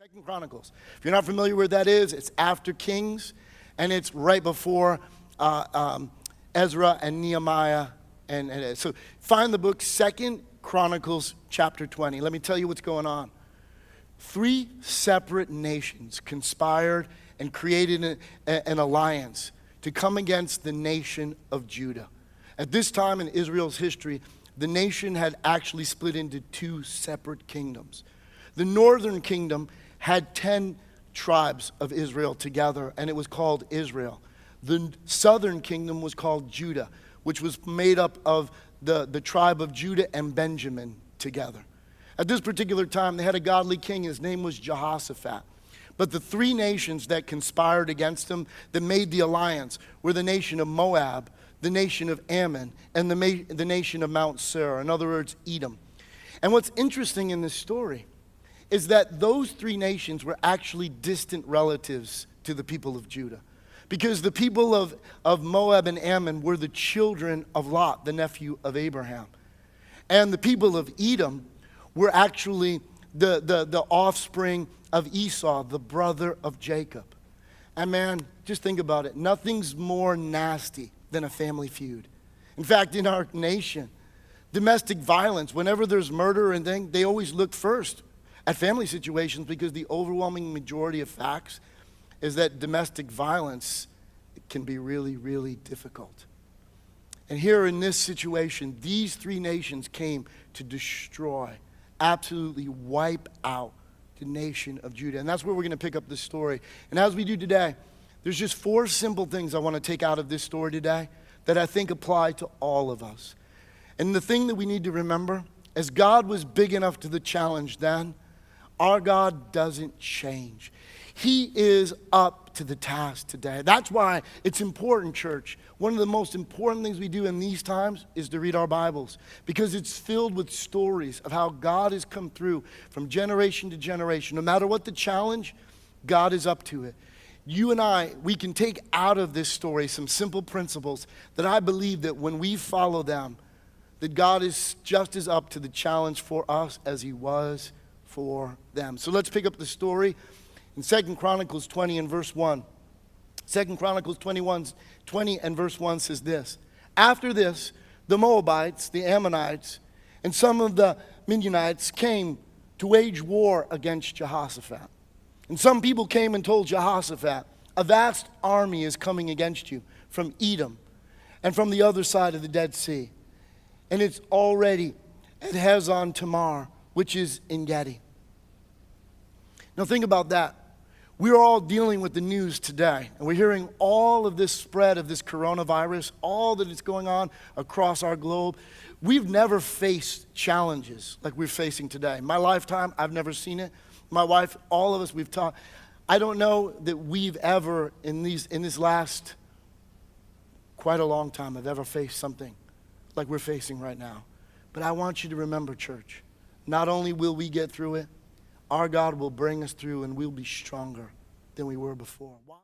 Second Chronicles. If you're not familiar with that is, it's after Kings, and it's right before Ezra and Nehemiah. So find the book Second Chronicles chapter 20. Let me tell you what's going on. 3 separate nations conspired and created an alliance to come against the nation of Judah. At this time in Israel's history, the nation had actually split into 2 separate kingdoms. The northern kingdom had 10 tribes of Israel together, and it was called Israel. The southern kingdom was called Judah, which was made up of the tribe of Judah and Benjamin together. At this particular time, they had a godly king. His name was Jehoshaphat. But the 3 nations that conspired against him, that made the alliance, were the nation of Moab, the nation of Ammon, and the nation of Mount Seir, in other words, Edom. And what's interesting in this story is that those 3 nations were actually distant relatives to the people of Judah. Because the people of Moab and Ammon were the children of Lot, the nephew of Abraham. And the people of Edom were actually the offspring of Esau, the brother of Jacob. And man, just think about it. Nothing's more nasty than a family feud. In fact, in our nation, domestic violence, whenever there's murder and things, they always look first at family situations, because the overwhelming majority of facts is that domestic violence can be really, really difficult. And here in this situation, these 3 nations came to destroy, absolutely wipe out the nation of Judah. And that's where we're going to pick up this story. And as we do today, there's just 4 simple things I want to take out of this story today that I think apply to all of us. And the thing that we need to remember, as God was big enough to the challenge then, our God doesn't change. He is up to the task today. That's why it's important, church. One of the most important things we do in these times is to read our Bibles, because it's filled with stories of how God has come through from generation to generation. No matter what the challenge, God is up to it. You and I, we can take out of this story some simple principles that I believe that when we follow them, that God is just as up to the challenge for us as he was for them. So let's pick up the story in 2 Chronicles 20 and verse 1. 2 Chronicles 20 and verse 1 says this: After this, the Moabites, the Ammonites, and some of the Midianites came to wage war against Jehoshaphat. And some people came and told Jehoshaphat, a vast army is coming against you from Edom and from the other side of the Dead Sea. And it's already at Hazon Tamar, which is En Gedi. Now think about that. We're all dealing with the news today, and we're hearing all of this spread of this coronavirus, all that is going on across our globe. We've never faced challenges like we're facing today. In my lifetime, I've never seen it. My wife, all of us, we've taught. I don't know that we've ever, in this last quite a long time, have ever faced something like we're facing right now. But I want you to remember, church, not only will we get through it, our God will bring us through, and we'll be stronger than we were before. Why?